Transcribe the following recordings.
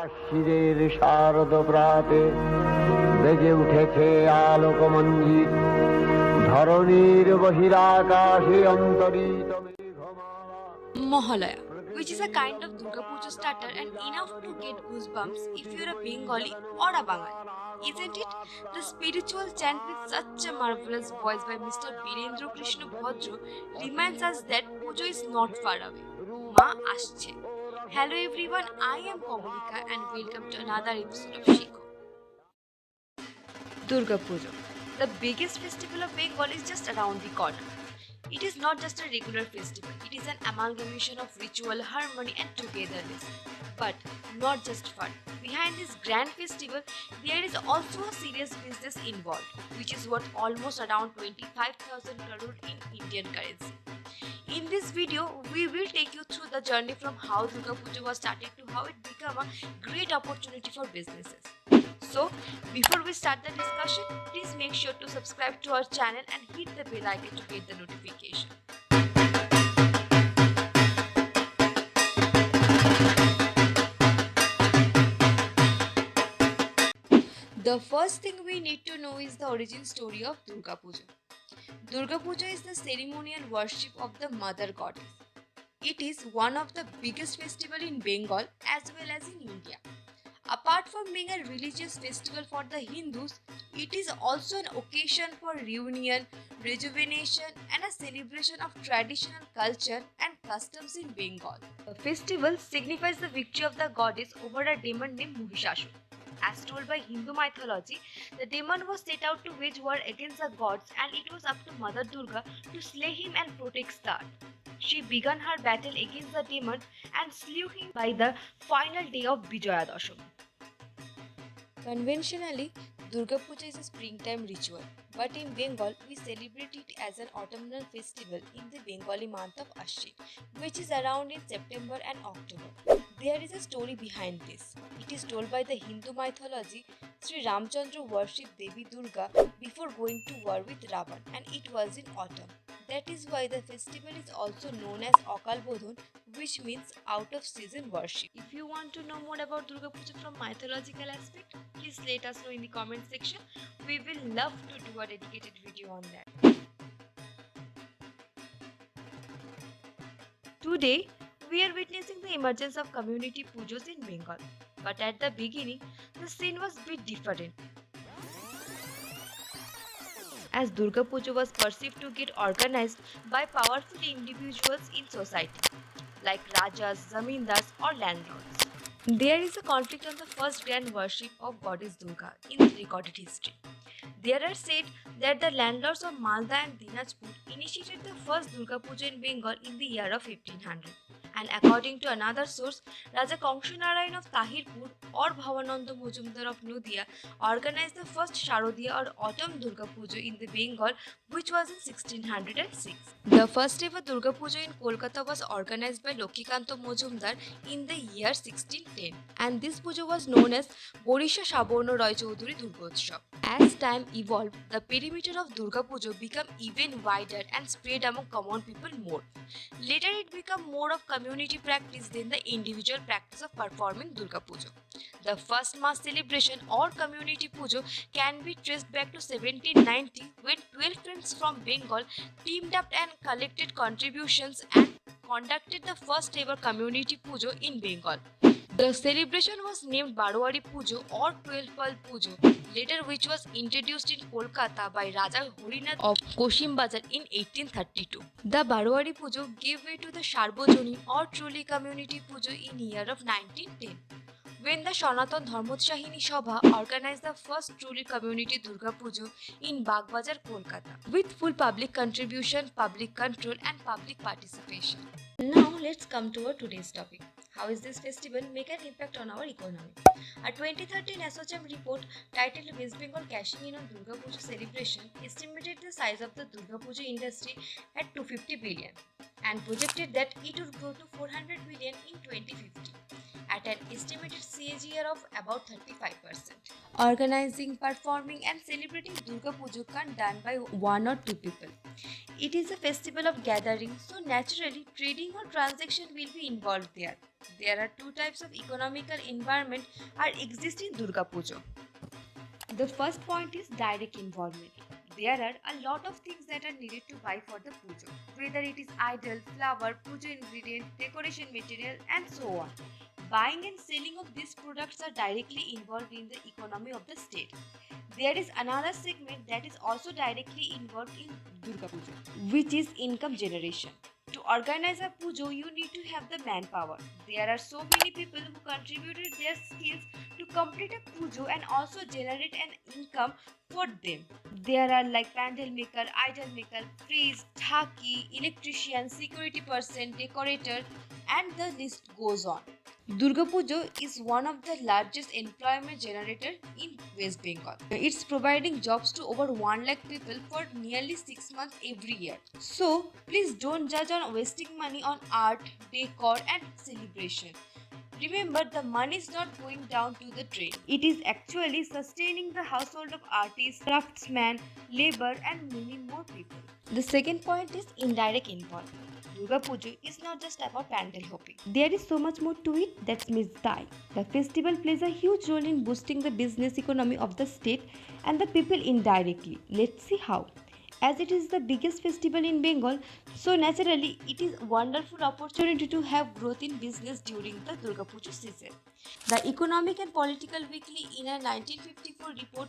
আশ্বিরের শারদ প্রাতে বেজে উঠেছে আলোকমঞ্জিত ধরণীর বহিরাকাশে অন্তরিত মেঘমালা Mohalaya, which is a kind of Durga Puja starter and enough to get goosebumps if you're a Bengali or a Bengali. Isn't it? The spiritual chant with such a marvelous voice by Mr. Birendra Krishna Bhadra reminds us that Pujo is not far away. Ma Ashche. Hello everyone, I am Komalika and welcome to another episode of Shikho. Durga Puja. The biggest festival of Bengal is just around the corner. It is not just a regular festival, it is an amalgamation of ritual, harmony, and togetherness. But not just fun. Behind this grand festival, there is also a serious business involved, which is worth almost around 25,000 crore in Indian currency. In this video, we will take you through the journey from how Durga Puja was started to how it became a great opportunity for businesses. So, before we start the discussion, please make sure to subscribe to our channel and hit the bell icon to get the notification. The first thing we need to know is the origin story of Durga Puja. Durga Puja is the ceremonial worship of the mother goddess. It is one of the biggest festivals in Bengal as well as in India. Apart from being a religious festival for the Hindus, it is also an occasion for reunion, rejuvenation, and a celebration of traditional culture and customs in Bengal. The festival signifies the victory of the goddess over a demon named Mahishasura. As told by Hindu mythology, the demon was set out to wage war against the gods, and it was up to Mother Durga to slay him and protect the earth. She began her battle against the demon and slew him by the final day of Vijaya Dashami. Conventionally, Durga Puja is a springtime ritual, but in Bengal, we celebrate it as an autumnal festival in the Bengali month of Ashwin, which is around in September and October. There is a story behind this. It is told by the Hindu mythology. Sri Ramchandra worshipped Devi Durga before going to war with Ravan, and it was in autumn. That is why the festival is also known as Akal Bodhon, which means out of season worship. If you want to know more about Durga Puja from mythological aspect, please let us know in the comment section. We will love to do a dedicated video on that. Today, we are witnessing the emergence of community pujas in Bengal. But at the beginning, the scene was a bit different, as Durga Puja was perceived to get organized by powerful individuals in society, like Rajas, Zamindars, or landlords. There is a conflict on the first grand worship of goddess Durga in recorded history. There are said that the landlords of Malda and Dinajpur initiated the first Durga Puja in Bengal in the year of 1500. And according to another source, Raja Kangshanarayan of Tahirpur or Bhavananda Mojumdar of Nudia organized the first Sharodiya or autumn Durga Puja in the Bengal, which was in 1606. The first ever Durga Puja in Kolkata was organized by Lokhikanto Mojumdar in the year 1610, and this puja was known as Borisha Saborno Roy Chaudhuri Durgotsav. As time evolved, the perimeter of Durga Puja became even wider and spread among common people more. Later, it became more of community practice than the individual practice of performing Durga Puja. The first mass celebration or community puja can be traced back to 1790 when 12 friends from Bengal teamed up and collected contributions and conducted the first ever community puja in Bengal. The celebration was named Barwari Pujo or 12-Pal Pujo, later which was introduced in Kolkata by Raja Harinath of Koshim in 1832. The Barwari Pujo gave way to the Sarbojani or truly community Pujo in year of 1910. When the Sanatan Dharmotsahini Sabha organized the first truly community Durga Pujo in Bagbazar, Kolkata, with full public contribution, public control and public participation. Now let's come to our today's topic. How is this festival make an impact on our economy? A 2013 ASSOCHAM report titled West Bengal Cashing in on Durga Puja celebration estimated the size of the Durga Puja industry at 250 billion and projected that it would grow to 400 billion in 2050 at an estimated CAGR of about 35%. Organizing, performing and celebrating Durga Puja can't done by one or two people. It is a festival of gathering, so naturally trading or transaction will be involved there. There are two types of economical environment are exist in Durga Puja. The first point is direct involvement. There are a lot of things that are needed to buy for the puja, whether it is idol, flower, puja ingredient, decoration material, and so on. Buying and selling of these products are directly involved in the economy of the state. There is another segment that is also directly involved in Durga Puja, which is income generation. To organize a pujo, you need to have the manpower. There are so many people who contributed their skills to complete a pujo and also generate an income for them. There are like pandal maker, idol maker, priest, dhaki, electrician, security person, decorator, and the list goes on. Durga Puja is one of the largest employment generator in West Bengal. It's providing jobs to over 1 lakh people for nearly 6 months every year. So please don't judge on wasting money on art, decor and celebration. Remember, the money is not going down to the drain. It is actually sustaining the household of artists, craftsmen, labor, and many more people. The second point is indirect involvement. Durga Puja is not just about pandal hopping. There is so much more to it that's missed the eye. The festival plays a huge role in boosting the business economy of the state and the people indirectly. Let's see how. As it is the biggest festival in Bengal, so naturally it is a wonderful opportunity to have growth in business during the Durga Puja season. The Economic and Political Weekly in a 1954 report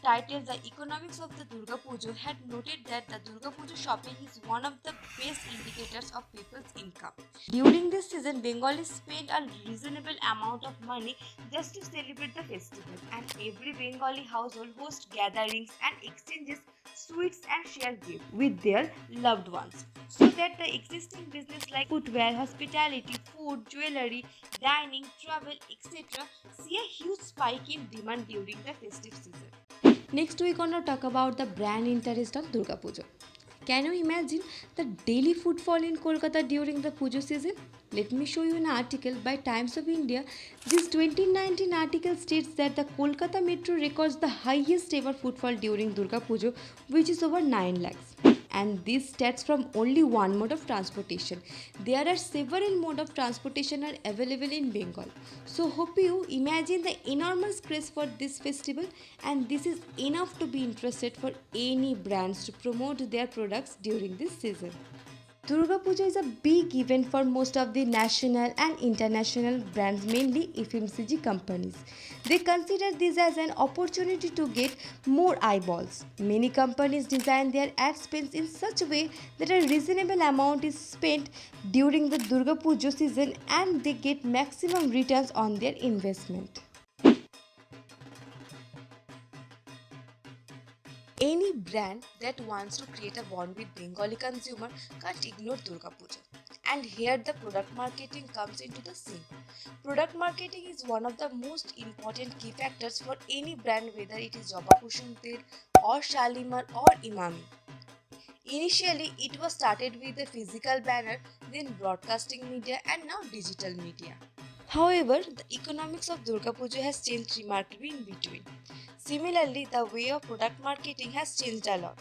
titled The Economics of the Durga Puja had noted that the Durga Puja shopping is one of the best indicators of people's income. During this season, Bengalis spend a reasonable amount of money just to celebrate the festival, and every Bengali household hosts gatherings and exchanges sweets and share gifts with their loved ones. So that the existing business like footwear, hospitality, food, jewelry, dining, travel, etc. see a huge spike in demand during the festive season. Next we're gonna talk about the brand interest of Durga Puja. Can you imagine the daily footfall in Kolkata during the Puja season? Let me show you an article by Times of India. This 2019 article states that the Kolkata Metro records the highest ever footfall during Durga Puja, which is over 9 lakhs. And this stats from only one mode of transportation. There are several modes of transportation are available in Bengal. So hope you imagine the enormous craze for this festival, and this is enough to be interested for any brands to promote their products during this season. Durga Puja is a big event for most of the national and international brands, mainly FMCG companies. They consider this as an opportunity to get more eyeballs. Many companies design their ad spends in such a way that a reasonable amount is spent during the Durga Puja season and they get maximum returns on their investment. Any brand that wants to create a bond with Bengali consumer can't ignore Durga Puja. And here the product marketing comes into the scene. Product marketing is one of the most important key factors for any brand, whether it is Jaba Kushum Tel or Shalimar or Imami. Initially, it was started with a physical banner, then broadcasting media, and now digital media. However, the economics of Durga Puja has changed remarkably in between. Similarly, the way of product marketing has changed a lot.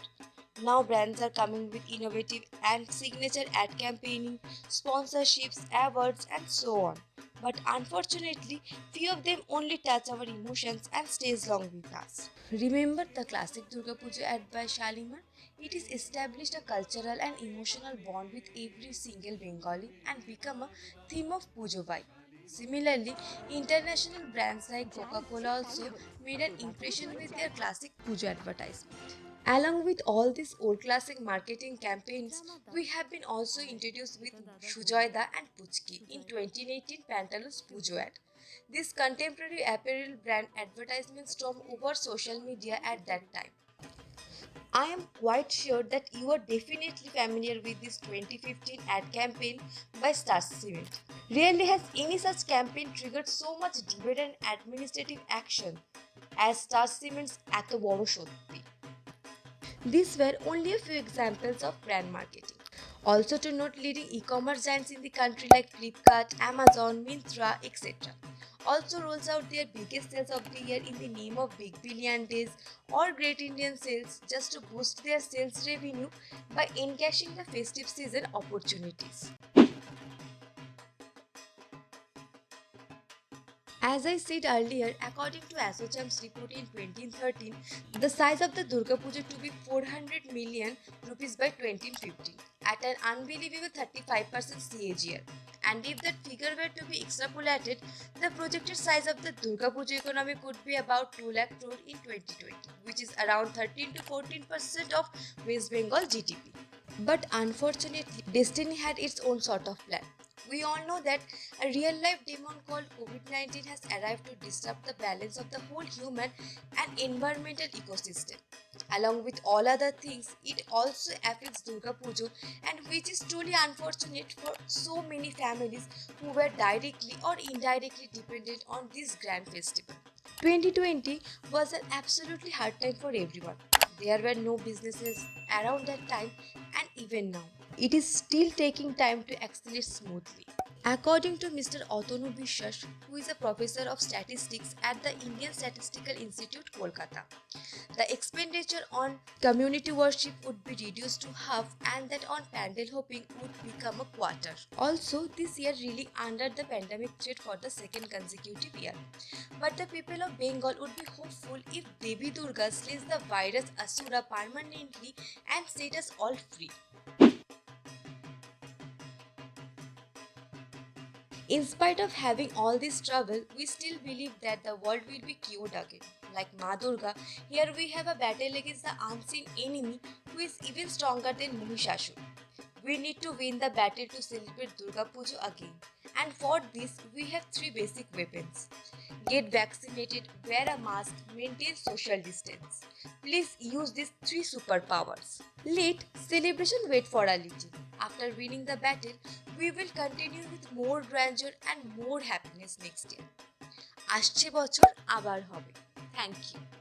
Now brands are coming with innovative and signature ad campaigning, sponsorships, awards and so on. But unfortunately, few of them only touch our emotions and stays long with us. Remember the classic Durga Puja ad by Shalimar? It is established a cultural and emotional bond with every single Bengali and become a theme of Pujo vibe. Similarly, international brands like Coca-Cola also made an impression with their classic Puja advertisement. Along with all these old classic marketing campaigns, we have been also introduced with Sujoyda and Puchki in 2018 Pantaloons Pujo ad. This contemporary apparel brand advertisements stormed over social media at that time. I am quite sure that you are definitely familiar with this 2015 ad campaign by Star Cement. Rarely has any such campaign triggered so much debate and administrative action as Star Cement's Eto Boro Shotti. These were only a few examples of brand marketing. Also to note, leading e-commerce giants in the country like Flipkart, Amazon, Myntra, etc. also rolls out their biggest sales of the year in the name of Big Billion Days or Great Indian Sales just to boost their sales revenue by encashing the festive season opportunities. As I said earlier, according to ASSOCHAM's report in 2013, the size of the Durga Puja to be 400 million rupees by 2050 at an unbelievable 35% CAGR. And if that figure were to be extrapolated, the projected size of the Durga Puja economy could be about 2 lakh crore in 2020, which is around 13 to 14% of West Bengal GDP. But unfortunately, destiny had its own sort of plan. We all know that a real life demon called COVID-19 has arrived to disrupt the balance of the whole human and environmental ecosystem. Along with all other things, it also affects Durga Puja, and which is truly unfortunate for so many families who were directly or indirectly dependent on this grand festival. 2020 was an absolutely hard time for everyone. There were no businesses around that time, and even now, it is still taking time to accelerate smoothly. According to Mr. Atanu Bishwas, who is a professor of statistics at the Indian Statistical Institute, Kolkata, the expenditure on community worship would be reduced to half, and that on pandal hopping would become a quarter. Also, this year really under the pandemic threat for the second consecutive year. But the people of Bengal would be hopeful if Devi Durga slays the virus Asura permanently and set us all free. In spite of having all this trouble, we still believe that the world will be cured again. Like Ma Durga, here we have a battle against the unseen enemy who is even stronger than Mahishasur. We need to win the battle to celebrate Durga Puja again. And for this, we have three basic weapons. Get vaccinated, wear a mask, maintain social distance. Please use these three superpowers. Let celebration wait for a little. After winning the battle, we will continue with more grandeur and more happiness next year. আসছে বছর আবার হবে। Thank you.